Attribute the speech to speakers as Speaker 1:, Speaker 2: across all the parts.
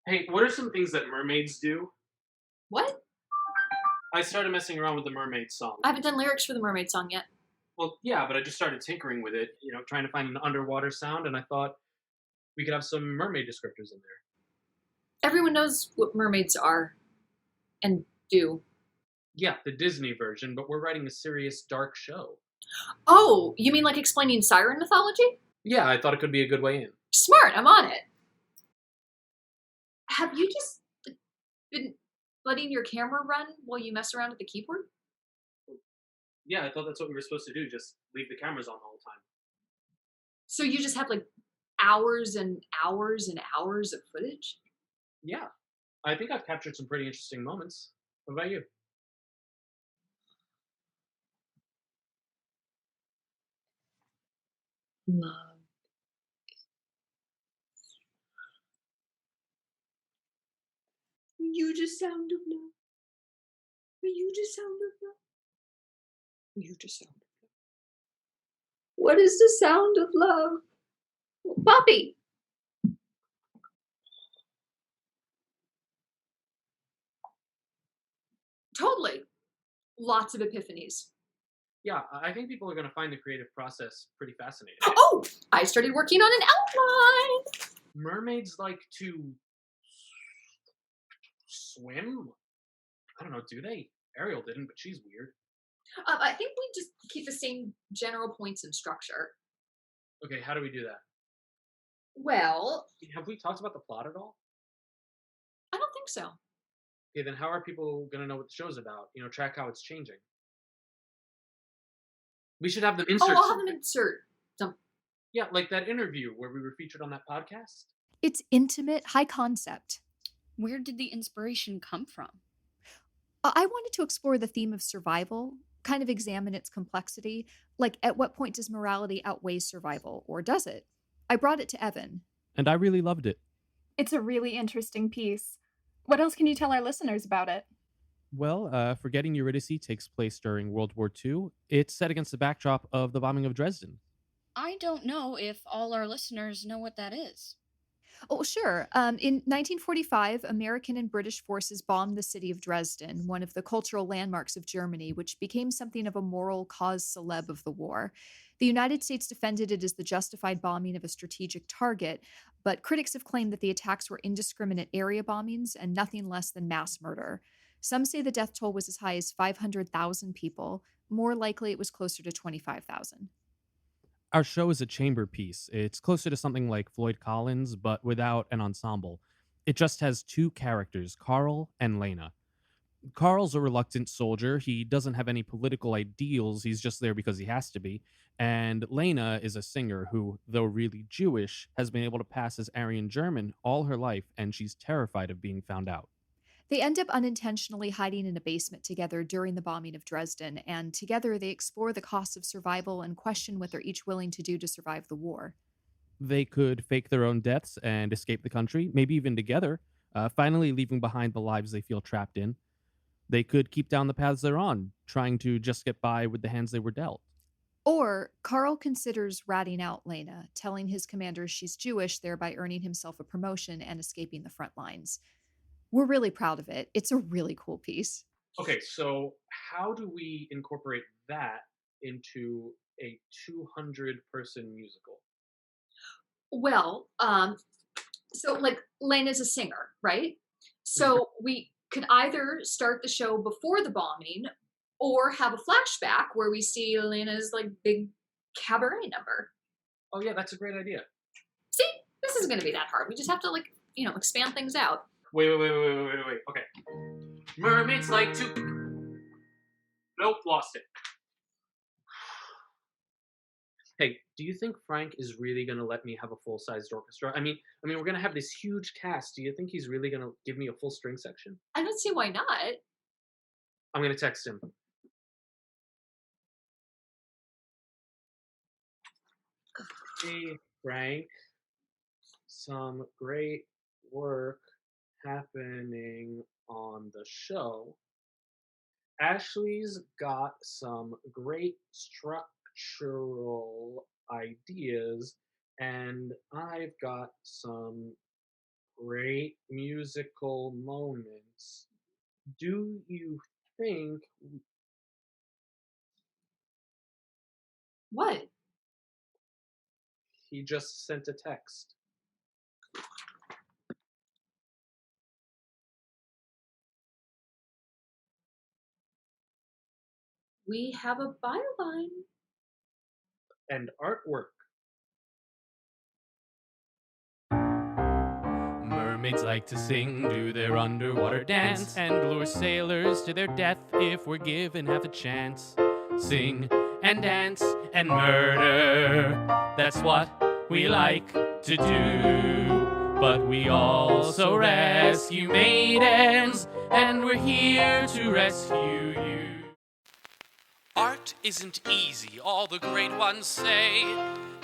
Speaker 1: Hey, what are some things that mermaids do?
Speaker 2: What?
Speaker 1: I started messing around with the mermaid song.
Speaker 2: I haven't done lyrics for the Mermaid song yet.
Speaker 1: Well, yeah, but I just started tinkering with it, trying to find an underwater sound, and I thought we could have some mermaid descriptors in there.
Speaker 2: Everyone knows what mermaids are and do.
Speaker 1: Yeah, the Disney version, but we're writing a serious, dark show.
Speaker 2: Oh, you mean like explaining siren mythology?
Speaker 1: Yeah, I thought it could be a good way in.
Speaker 2: Smart, I'm on it. Have you just been letting your camera run while you mess around with the keyboard?
Speaker 1: Yeah, I thought that's what we were supposed to do, just leave the cameras on the whole time.
Speaker 2: So you just have like hours and hours and hours of footage?
Speaker 1: Yeah, I think I've captured some pretty interesting moments. What about you?
Speaker 2: Love. You just sound of love. You just sound of love. You just sound of love. What is the sound of love? Poppy. Totally. Lots of epiphanies.
Speaker 1: Yeah, I think people are going to find the creative process pretty fascinating.
Speaker 2: Oh, I started working on an outline.
Speaker 1: Mermaids like to swim? I don't know, do they? Ariel didn't, but she's weird.
Speaker 2: I think we just keep the same general points and structure.
Speaker 1: Okay, how do we do that?
Speaker 2: Well,
Speaker 1: Have we talked about the plot at all?
Speaker 2: I don't think so.
Speaker 1: Okay, then how are people gonna know what the show's about? Track how it's changing. We should have them
Speaker 2: Oh,
Speaker 1: insert
Speaker 2: I'll have them
Speaker 1: something.
Speaker 2: insert some.
Speaker 1: Yeah, like that interview where we were featured on that podcast.
Speaker 3: It's intimate, high concept.
Speaker 4: Where did the inspiration come from?
Speaker 3: I wanted to explore the theme of survival, kind of examine its complexity. Like, at what point does morality outweigh survival, or does it? I brought it to Evan.
Speaker 5: And I really loved it.
Speaker 6: It's a really interesting piece. What else can you tell our listeners about it?
Speaker 5: Well, Forgetting Eurydice takes place during World War II. It's set against the backdrop of the bombing of Dresden.
Speaker 4: I don't know if all our listeners know what that is.
Speaker 3: Oh, sure. In 1945, American and British forces bombed the city of Dresden, one of the cultural landmarks of Germany, which became something of a moral cause celeb of the war. The United States defended it as the justified bombing of a strategic target, but critics have claimed that the attacks were indiscriminate area bombings and nothing less than mass murder. Some say the death toll was as high as 500,000 people. More likely, it was closer to 25,000.
Speaker 5: Our show is a chamber piece. It's closer to something like Floyd Collins, but without an ensemble. It just has two characters, Carl and Lena. Carl's a reluctant soldier. He doesn't have any political ideals. He's just there because he has to be. And Lena is a singer who, though really Jewish, has been able to pass as Aryan German all her life, and she's terrified of being found out.
Speaker 3: They end up unintentionally hiding in a basement together during the bombing of Dresden, and together they explore the costs of survival and question what they're each willing to do to survive the war.
Speaker 5: They could fake their own deaths and escape the country, maybe even together, finally leaving behind the lives they feel trapped in. They could keep down the paths they're on, trying to just get by with the hands they were dealt.
Speaker 3: Or Carl considers ratting out Lena, telling his commander she's Jewish, thereby earning himself a promotion and escaping the front lines. We're really proud of it. It's a really cool piece.
Speaker 1: Okay, so how do we incorporate that into a 200-person musical?
Speaker 2: Well, so like Lena's a singer, right? So we could either start the show before the bombing or have a flashback where we see Lena's like big cabaret number.
Speaker 1: Oh yeah, that's a great idea.
Speaker 2: See, this isn't going to be that hard. We just have to expand things out.
Speaker 1: Wait. Okay. Mermaids like to. Nope, lost it. Hey, do you think Frank is really gonna let me have a full-sized orchestra? We're gonna have this huge cast. Do you think he's really gonna give me a full string section?
Speaker 2: I don't see why not.
Speaker 1: I'm gonna text him. Hey, Frank. Some great work happening on the show. Ashley's got some great structural ideas, and I've got some great musical moments. Do you think
Speaker 2: What?
Speaker 1: he just sent a text?
Speaker 2: We have a byline.
Speaker 1: And artwork.
Speaker 5: Mermaids like to sing, do their underwater dance, and lure sailors to their death if we're given half a chance. Sing and dance and murder, that's what we like to do. But we also rescue maidens, and we're here to rescue you. Art isn't easy, all the great ones say.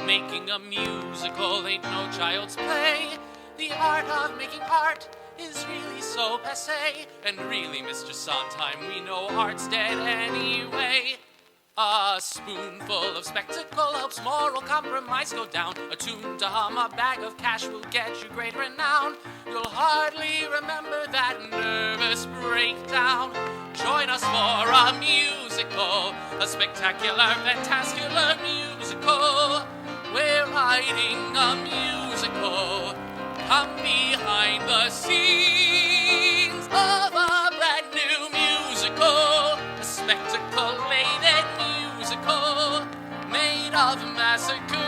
Speaker 5: Making a musical ain't no child's play. The art of making art is really so passé. And really, Mr. Sondheim, we know art's dead anyway. A spoonful of spectacle helps moral compromise go down. A tune to hum, a bag of cash will get you great renown. You'll hardly remember that nervous breakdown. Join us for a musical, a spectacular, fantastical musical. We're writing a musical. Come behind the scenes of a brand new musical, a spectacle-laden musical made of massacre.